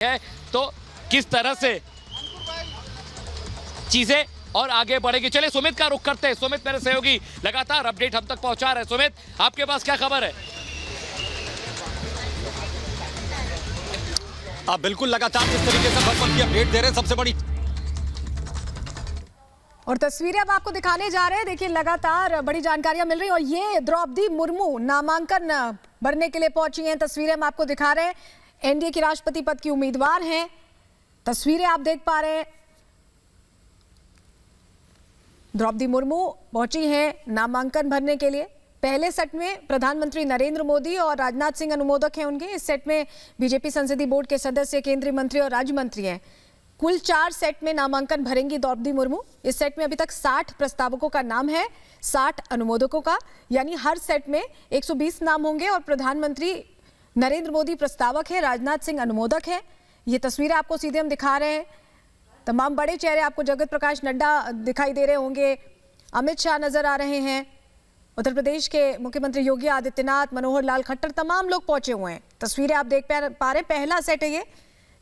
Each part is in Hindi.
है तो किस तरह से चीजें और आगे बढ़ेगी। चलिए सुमित का रुख करते हैं। सुमित मेरे सहयोगी लगातार अपडेट हम तक पहुंचा रहे हैं। सुमित, आपके पास क्या खबर है? आप बिल्कुल लगातार जिस तरीके से खबर की अपडेट दे रहे हैं, सबसे बड़ी और तस्वीरें अब आपको दिखाने जा रहे हैं। देखिए लगातार बड़ी जानकारियां मिल रही हैं और ये द्रौपदी मुर्मू नामांकन भरने के लिए पहुंची हैं। तस्वीरें हम आपको दिखा रहे हैं। एनडीए की राष्ट्रपति पद की उम्मीदवार हैं। तस्वीरें आप देख पा रहे हैं। द्रौपदी मुर्मू पहुंची हैं नामांकन भरने के लिए। पहले सेट में प्रधानमंत्री नरेंद्र मोदी और राजनाथ सिंह अनुमोदक हैं उनके। इस सेट में बीजेपी संसदीय बोर्ड के सदस्य, केंद्रीय मंत्री और राज्य मंत्री हैं। कुल 4 सेट में नामांकन भरेंगी द्रौपदी मुर्मू। इस सेट में अभी तक 60 प्रस्तावकों का नाम है, 60 अनुमोदकों का, यानी हर सेट में 120 नाम होंगे और प्रधानमंत्री नरेंद्र मोदी प्रस्तावक है, राजनाथ सिंह अनुमोदक है। ये तस्वीरें आपको सीधे हम दिखा रहे हैं। तमाम बड़े चेहरे आपको, जगत प्रकाश नड्डा दिखाई दे रहे होंगे, अमित शाह नजर आ रहे हैं, उत्तर प्रदेश के मुख्यमंत्री योगी आदित्यनाथ, मनोहर लाल खट्टर, तमाम लोग पहुंचे हुए हैं। तस्वीरें आप देख पा रहे हैं। पहला सेट है ये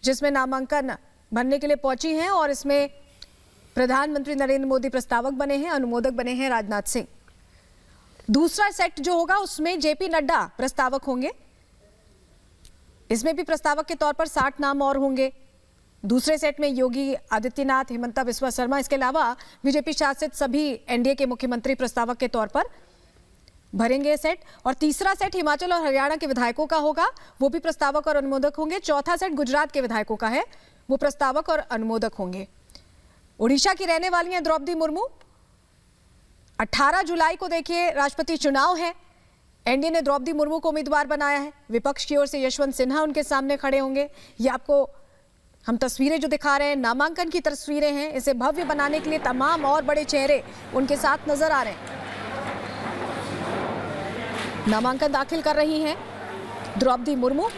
जिसमें नामांकन भरने के लिए पहुंची हैं और इसमें प्रधानमंत्री नरेंद्र मोदी प्रस्तावक बने हैं, अनुमोदक बने हैं राजनाथ सिंह। दूसरा सेट जो होगा उसमें जेपी नड्डा प्रस्तावक होंगे। इसमें भी प्रस्तावक के तौर पर 60 नाम और होंगे। दूसरे सेट में योगी आदित्यनाथ, हिमंता बिस्वा शर्मा, इसके अलावा बीजेपी शासित सभी एनडीए के मुख्यमंत्री प्रस्तावक के तौर पर भरेंगे सेट। और तीसरा सेट हिमाचल और हरियाणा के विधायकों का होगा, वो भी प्रस्तावक और अनुमोदक होंगे। चौथा सेट गुजरात के विधायकों का है, वो प्रस्तावक और अनुमोदक होंगे। उड़ीसा की रहने वाली हैं द्रौपदी मुर्मू। 18 जुलाई को देखिए राष्ट्रपति चुनाव है। एनडीए ने द्रौपदी मुर्मू को उम्मीदवार बनाया है। विपक्ष की ओर से यशवंत सिन्हा उनके सामने खड़े होंगे। ये आपको हम तस्वीरें जो दिखा रहे हैं, नामांकन की तस्वीरें हैं। इसे भव्य बनाने के लिए तमाम और बड़े चेहरे उनके साथ नजर आ रहे हैं। नामांकन दाखिल कर रही हैं द्रौपदी मुर्मू।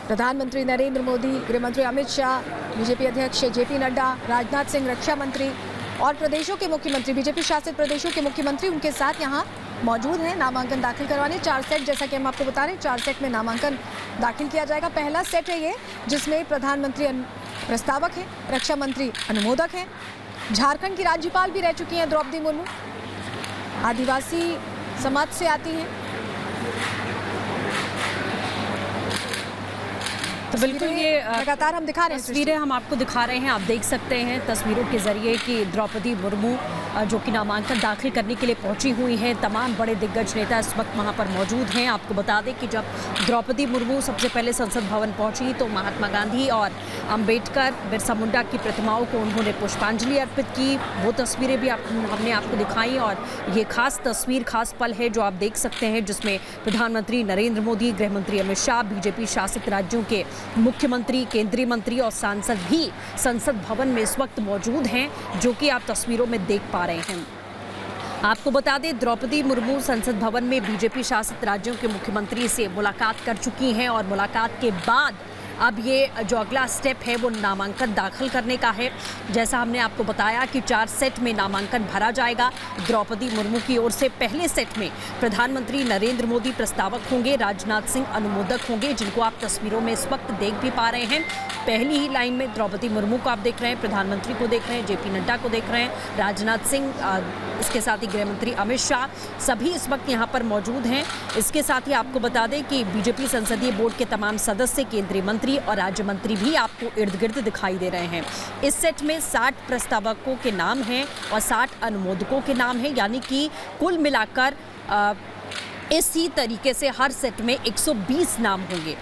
प्रधानमंत्री नरेंद्र मोदी, गृह मंत्री अमित शाह, बीजेपी अध्यक्ष जेपी नड्डा, राजनाथ सिंह रक्षा मंत्री और प्रदेशों के मुख्यमंत्री, बीजेपी शासित प्रदेशों के मुख्यमंत्री उनके साथ यहाँ मौजूद हैं नामांकन दाखिल करवाने। 4 सेट, जैसा कि हम आपको बता रहे हैं, 4 सेट में नामांकन दाखिल किया जाएगा। पहला सेट है ये जिसमें प्रधानमंत्री प्रस्तावक हैं, रक्षा मंत्री अनुमोदक हैं। झारखंड की राज्यपाल भी रह चुकी हैं द्रौपदी मुर्मू। आदिवासी समाज से आती हैं। तो बिल्कुल ये लगातार हम दिखा रहे हैं, तस्वीरें हम आपको दिखा रहे हैं। आप देख सकते हैं तस्वीरों के जरिए कि द्रौपदी मुर्मू जो कि नामांकन दाखिल करने के लिए पहुंची हुई हैं। तमाम बड़े दिग्गज नेता इस वक्त वहां पर मौजूद हैं। आपको बता दें कि जब द्रौपदी मुर्मू सबसे पहले संसद भवन पहुंची तो महात्मा गांधी और अंबेडकर, बिरसा मुंडा की प्रतिमाओं को उन्होंने पुष्पांजलि अर्पित की। वो तस्वीरें भी हमने आपको दिखाई और ये खास तस्वीर, खास पल है जो आप देख सकते हैं जिसमें प्रधानमंत्री नरेंद्र मोदी, गृह मंत्री अमित शाह, बीजेपी शासित राज्यों के मुख्यमंत्री, केंद्रीय मंत्री और सांसद भी संसद भवन में इस वक्त मौजूद हैं, जो कि आप तस्वीरों में देख पा रहे हैं। आपको बता दें द्रौपदी मुर्मू संसद भवन में बीजेपी शासित राज्यों के मुख्यमंत्री से मुलाकात कर चुकी हैं और मुलाकात के बाद अब ये जो अगला स्टेप है वो नामांकन दाखिल करने का है। जैसा हमने आपको बताया कि 4 सेट में नामांकन भरा जाएगा द्रौपदी मुर्मू की ओर से। पहले सेट में प्रधानमंत्री नरेंद्र मोदी प्रस्तावक होंगे, राजनाथ सिंह अनुमोदक होंगे, जिनको आप तस्वीरों में इस वक्त देख भी पा रहे हैं। पहली ही लाइन में द्रौपदी मुर्मू को आप देख रहे हैं, प्रधानमंत्री को देख रहे हैं, जेपी नड्डा को देख रहे हैं, राजनाथ सिंह, इसके साथ ही गृह मंत्री अमित शाह, सभी इस वक्त यहाँ पर मौजूद हैं। इसके साथ ही आपको बता दें कि बीजेपी संसदीय बोर्ड के तमाम सदस्य, केंद्रीय मंत्री और राज्य मंत्री भी आपको इर्द गिर्द दिखाई दे रहे हैं। इस सेट में 60 प्रस्तावकों के नाम हैं और 60 अनुमोदकों के नाम हैं, यानी कि कुल मिलाकर इसी तरीके से हर सेट में 120 नाम होंगे।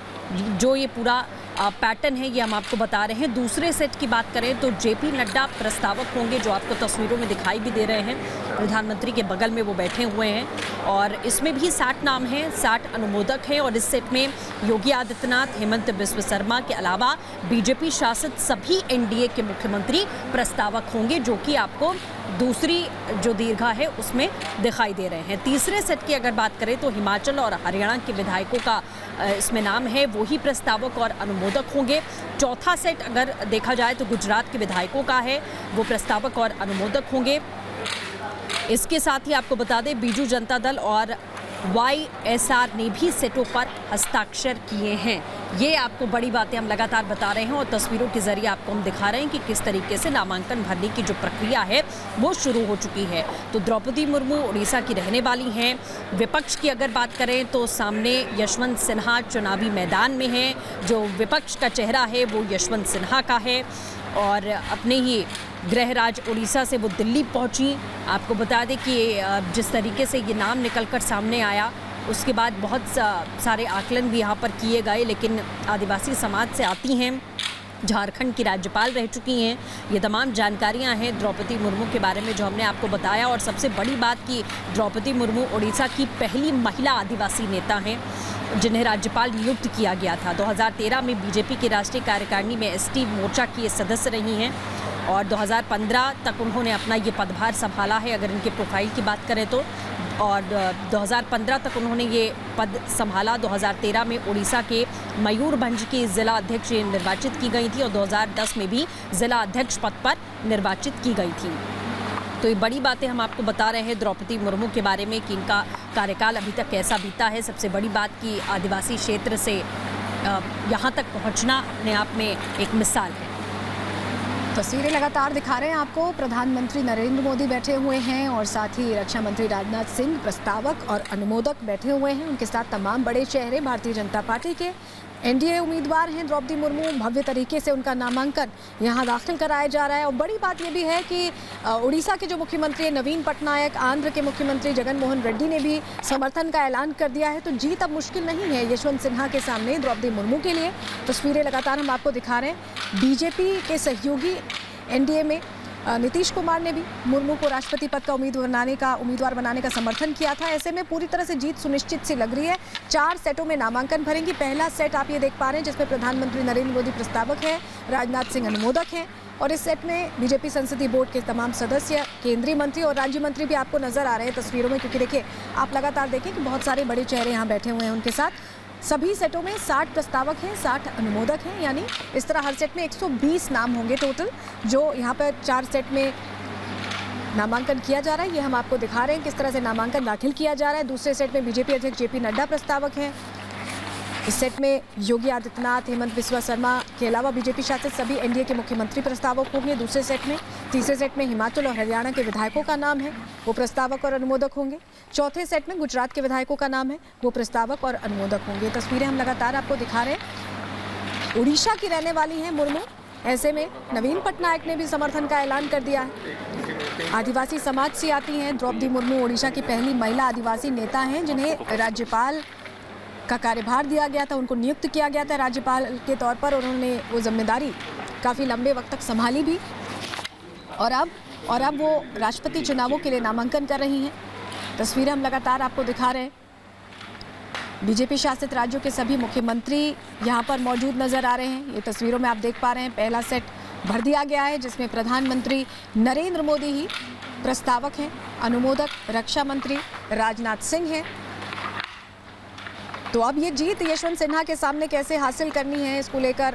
जो ये पूरा पैटर्न है ये हम आपको बता रहे हैं। दूसरे सेट की बात करें तो जेपी नड्डा प्रस्तावक होंगे, जो आपको तस्वीरों में दिखाई भी दे रहे हैं। प्रधानमंत्री के बगल में वो बैठे हुए हैं और इसमें भी 60 नाम हैं, 60 अनुमोदक हैं। और इस सेट में योगी आदित्यनाथ, हिमंता बिस्वा शर्मा के अलावा बीजेपी शासित सभी एनडीए के मुख्यमंत्री प्रस्तावक होंगे, जो कि आपको दूसरी जो दीर्घा है उसमें दिखाई दे रहे हैं। तीसरे सेट की अगर बात करें तो हिमाचल और हरियाणा के विधायकों का इसमें नाम है, वही प्रस्तावक और अनुमोदक होंगे। चौथा सेट अगर देखा जाए तो गुजरात के विधायकों का है, वो प्रस्तावक और अनुमोदक होंगे। इसके साथ ही आपको बता दें बीजू जनता दल और YSR ने भी सेटों पर हस्ताक्षर किए हैं। ये आपको बड़ी बातें हम लगातार बता रहे हैं और तस्वीरों के जरिए आपको हम दिखा रहे हैं कि किस तरीके से नामांकन भरने की जो प्रक्रिया है वो शुरू हो चुकी है। तो द्रौपदी मुर्मू उड़ीसा की रहने वाली हैं। विपक्ष की अगर बात करें तो सामने यशवंत सिन्हा चुनावी मैदान में है। जो विपक्ष का चेहरा है वो यशवंत सिन्हा का है और अपने ही गृह राज्य उड़ीसा से वो दिल्ली पहुंची। आपको बता दें कि जिस तरीके से ये नाम निकलकर सामने आया उसके बाद बहुत सारे आकलन भी यहाँ पर किए गए, लेकिन आदिवासी समाज से आती हैं, झारखंड की राज्यपाल रह चुकी हैं। ये तमाम जानकारियाँ हैं द्रौपदी मुर्मू के बारे में जो हमने आपको बताया। और सबसे बड़ी बात कि द्रौपदी मुर्मू उड़ीसा की पहली महिला आदिवासी नेता हैं जिन्हें राज्यपाल नियुक्त किया गया था। 2013 में बीजेपी की राष्ट्रीय कार्यकारिणी में एसटी मोर्चा की सदस्य रही हैं और 2015 तक उन्होंने अपना ये पदभार संभाला है अगर इनके प्रोफाइल की बात करें तो। और 2015 तक उन्होंने ये पद संभाला। 2013 में उड़ीसा के मयूरभंज की जिला अध्यक्ष निर्वाचित की गई थी और 2010 में भी जिला अध्यक्ष पद पर निर्वाचित की गई थी। तो ये बड़ी बातें हम आपको बता रहे हैं द्रौपदी मुर्मू के बारे में कि इनका कार्यकाल अभी तक कैसा बीता है। सबसे बड़ी बात कि आदिवासी क्षेत्र से यहाँ तक पहुँचना अपने आप में एक मिसाल है। तस्वीरें लगातार दिखा रहे हैं आपको। प्रधानमंत्री नरेंद्र मोदी बैठे हुए हैं और साथ ही रक्षा मंत्री राजनाथ सिंह प्रस्तावक और अनुमोदक बैठे हुए हैं। उनके साथ तमाम बड़े चेहरे भारतीय जनता पार्टी के एनडीए उम्मीदवार हैं। द्रौपदी मुर्मू भव्य तरीके से उनका नामांकन यहाँ दाखिल कराया जा रहा है। और बड़ी बात ये भी है कि उड़ीसा के जो मुख्यमंत्री नवीन पटनायक, आंध्र के मुख्यमंत्री जगनमोहन रेड्डी ने भी समर्थन का ऐलान कर दिया है। तो जीत अब मुश्किल नहीं है यशवंत सिन्हा के सामने द्रौपदी मुर्मू के लिए। तस्वीरें लगातार हम आपको दिखा रहे हैं। बीजेपी के सहयोगी एनडीए में नीतीश कुमार ने भी मुर्मू को राष्ट्रपति पद का उम्मीदवार बनाने का समर्थन किया था। ऐसे में पूरी तरह से जीत सुनिश्चित सी लग रही है। 4 सेटों में नामांकन भरेंगी। पहला सेट आप ये देख पा रहे हैं जिसमें प्रधानमंत्री नरेंद्र मोदी प्रस्तावक हैं, राजनाथ सिंह अनुमोदक हैं और इस सेट में बीजेपी संसदीय बोर्ड के तमाम सदस्य, केंद्रीय मंत्री और राज्य मंत्री भी आपको नजर आ रहे हैं तस्वीरों में। क्योंकि देखिए, आप लगातार देखें कि बहुत सारे बड़े चेहरे यहाँ बैठे हुए हैं उनके साथ। सभी सेटों में 60 प्रस्तावक हैं, 60 अनुमोदक हैं, यानी इस तरह हर सेट में 120 नाम होंगे टोटल, जो यहाँ पर 4 सेट में नामांकन किया जा रहा है। ये हम आपको दिखा रहे हैं किस तरह से नामांकन दाखिल किया जा रहा है। दूसरे सेट में बीजेपी अध्यक्ष जेपी नड्डा प्रस्तावक हैं। इस सेट में योगी आदित्यनाथ, हेमंत बिस्वा शर्मा के अलावा बीजेपी शासित सभी एनडीए के मुख्यमंत्री प्रस्तावक होंगे दूसरे सेट में। तीसरे सेट में हिमाचल और हरियाणा के विधायकों का नाम है, वो प्रस्तावक और अनुमोदक होंगे। चौथे सेट में गुजरात के विधायकों का नाम है, वो प्रस्तावक और अनुमोदक होंगे। तस्वीरें हम लगातार आपको दिखा रहे हैं। उड़ीसा की रहने वाली हैं मुर्मू। ऐसे में नवीन पटनायक ने भी समर्थन का ऐलान कर दिया है। आदिवासी समाज से आती हैं द्रौपदी मुर्मू। उड़ीसा की पहली महिला आदिवासी नेता हैं जिन्हें राज्यपाल का कार्यभार दिया गया था, उनको नियुक्त किया गया था राज्यपाल के तौर पर। उन्होंने वो जिम्मेदारी काफ़ी लंबे वक्त तक संभाली भी और अब वो राष्ट्रपति चुनावों के लिए नामांकन कर रही हैं। तस्वीरें हम लगातार आपको दिखा रहे हैं। बीजेपी शासित राज्यों के सभी मुख्यमंत्री यहाँ पर मौजूद नजर आ रहे हैं। ये तस्वीरों में आप देख पा रहे हैं। पहला सेट भर दिया गया है जिसमें प्रधानमंत्री नरेंद्र मोदी ही प्रस्तावक हैं, अनुमोदक रक्षा मंत्री राजनाथ सिंह हैं। तो अब ये जीत यशवंत सिन्हा के सामने कैसे हासिल करनी है, इसको लेकर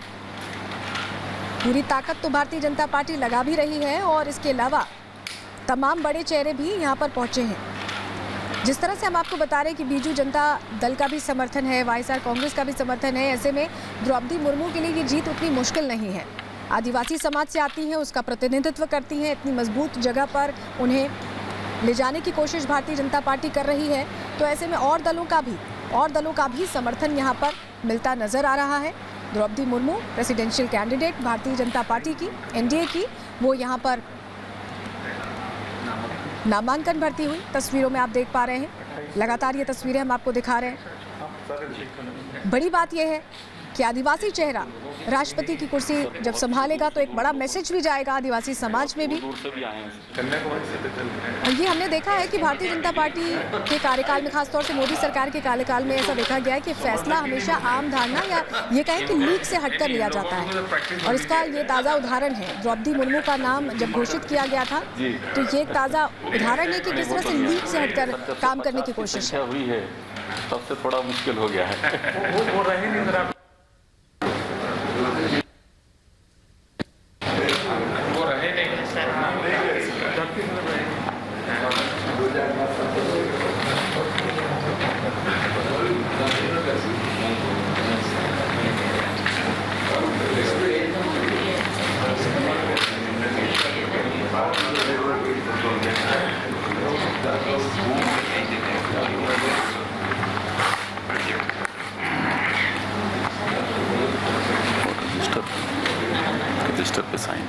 पूरी ताकत तो भारतीय जनता पार्टी लगा भी रही है और इसके अलावा तमाम बड़े चेहरे भी यहाँ पर पहुंचे हैं। जिस तरह से हम आपको बता रहे हैं कि बीजू जनता दल का भी समर्थन है, वाईएसआर कांग्रेस का भी समर्थन है। ऐसे में द्रौपदी मुर्मू के लिए ये जीत उतनी मुश्किल नहीं है। आदिवासी समाज से आती हैं, उसका प्रतिनिधित्व करती हैं, इतनी मजबूत जगह पर उन्हें ले जाने की कोशिश भारतीय जनता पार्टी कर रही है। तो ऐसे में और दलों का भी समर्थन यहाँ पर मिलता नजर आ रहा है। Draupadi Murmu presidential candidate Bharatiya Janata party की, एनडीए की, वो यहाँ पर नामांकन भरती हुई तस्वीरों में आप देख पा रहे हैं। लगातार ये तस्वीरें हम आपको दिखा रहे हैं। बड़ी बात यह है कि आदिवासी चेहरा राष्ट्रपति की कुर्सी जब संभालेगा तो एक बड़ा मैसेज भी जाएगा आदिवासी समाज में भी। और ये हमने देखा है कि भारतीय जनता पार्टी के कार्यकाल में, खासतौर से मोदी सरकार के कार्यकाल में ऐसा देखा गया है कि फैसला हमेशा आम धारणा या ये कहें कि लीक से हटकर लिया जाता है। और इसका ये ताज़ा उदाहरण है। द्रौपदी मुर्मू का नाम जब घोषित किया गया था तो ये एक ताज़ा उदाहरण है कि किस तरह से लीक से हटकर काम करने की कोशिश है। सबसे थोड़ा मुश्किल हो गया है। रजिस्टर पे साइन।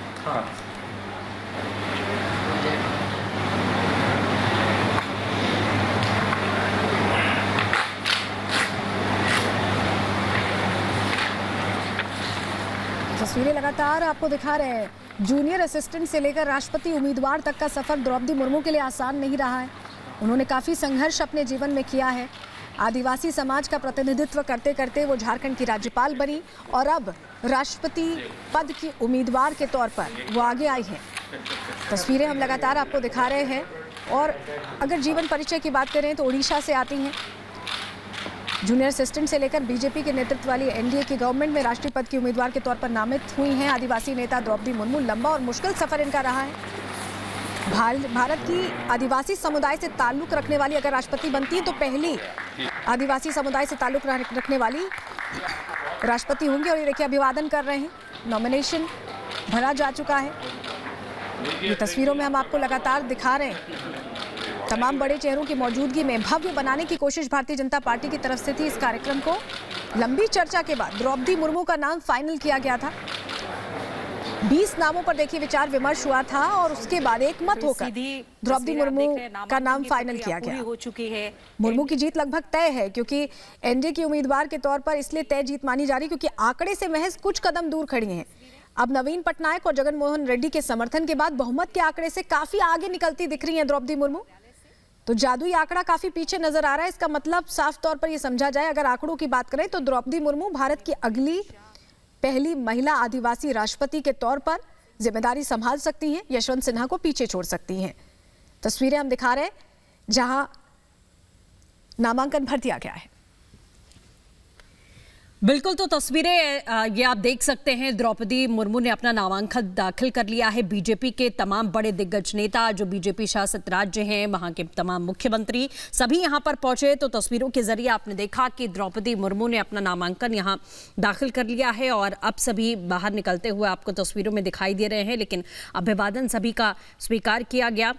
तस्वीरें लगातार आपको दिखा रहे हैं। जूनियर असिस्टेंट से लेकर राष्ट्रपति उम्मीदवार तक का सफर द्रौपदी मुर्मू के लिए आसान नहीं रहा है। उन्होंने काफी संघर्ष अपने जीवन में किया है। आदिवासी समाज का प्रतिनिधित्व करते करते वो झारखंड की राज्यपाल बनी और अब राष्ट्रपति पद की उम्मीदवार के तौर पर वो आगे आई है। तस्वीरें हम लगातार आपको दिखा रहे हैं। और अगर जीवन परिचय की बात करें तो उड़ीसा से आती हैं। जूनियर असिस्टेंट से लेकर बीजेपी के नेतृत्व वाली एनडीए की गवर्नमेंट में राष्ट्रीय पद की उम्मीदवार के तौर पर नामित हुई हैं आदिवासी नेता द्रौपदी मुर्मू। लंबा और मुश्किल सफर इनका रहा है। भारत की आदिवासी समुदाय से ताल्लुक रखने वाली अगर राष्ट्रपति बनती है तो पहली आदिवासी समुदाय से ताल्लुक रखने वाली राष्ट्रपति होंगी। और ये देखिए अभिवादन कर रहे हैं। नॉमिनेशन भरा जा चुका है। ये तस्वीरों में हम आपको लगातार दिखा रहे हैं। तमाम बड़े चेहरों की मौजूदगी में भव्य बनाने की कोशिश भारतीय जनता पार्टी की तरफ से थी। इस कार्यक्रम को लंबी चर्चा के बाद द्रौपदी मुर्मू का नाम फाइनल किया गया था। 20 नामों पर देखिए विचार विमर्श हुआ था और उसके बाद एक मत होकर द्रौपदी मुर्मू का नाम फाइनल किया गया। हो चुकी है। मुर्मू की जीत लगभग तय है क्योंकि एनडीए की उम्मीदवार के तौर पर इसलिए तय जीत मानी जा रही क्योंकि आंकड़े से महज कुछ कदम दूर खड़ी हैं। अब नवीन पटनायक और जगन मोहन रेड्डी के समर्थन के बाद बहुमत के आंकड़े से काफी आगे निकलती दिख रही है द्रौपदी मुर्मू। तो जादुई आंकड़ा काफी पीछे नजर आ रहा है। इसका मतलब साफ तौर पर यह समझा जाए, अगर आंकड़ों की बात करें तो द्रौपदी मुर्मू भारत की अगली पहली महिला आदिवासी राष्ट्रपति के तौर पर जिम्मेदारी संभाल सकती हैं, यशवंत सिन्हा को पीछे छोड़ सकती हैं। तस्वीरें हम दिखा रहे हैं जहां नामांकन भर दिया गया है। बिल्कुल, तो तस्वीरें ये आप देख सकते हैं। द्रौपदी मुर्मू ने अपना नामांकन दाखिल कर लिया है। बीजेपी के तमाम बड़े दिग्गज नेता जो बीजेपी शासित राज्य हैं, वहां के तमाम मुख्यमंत्री सभी यहां पर पहुंचे। तो तस्वीरों के जरिए आपने देखा कि द्रौपदी मुर्मू ने अपना नामांकन यहां दाखिल कर लिया है और अब सभी बाहर निकलते हुए आपको तस्वीरों में दिखाई दे रहे हैं। लेकिन अभिवादन सभी का स्वीकार किया गया।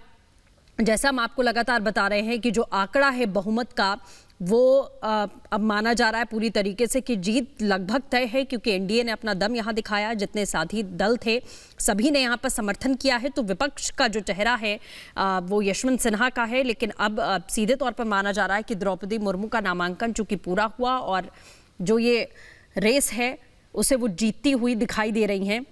जैसा हम आपको लगातार बता रहे हैं कि जो आंकड़ा है बहुमत का वो अब माना जा रहा है पूरी तरीके से कि जीत लगभग तय है, क्योंकि एनडीए ने अपना दम यहां दिखाया। जितने साथी दल थे सभी ने यहां पर समर्थन किया है। तो विपक्ष का जो चेहरा है वो यशवंत सिन्हा का है। लेकिन अब सीधे तौर पर माना जा रहा है कि द्रौपदी मुर्मू का नामांकन चूंकि पूरा हुआ और जो ये रेस है उसे वो जीतती हुई दिखाई दे रही हैं।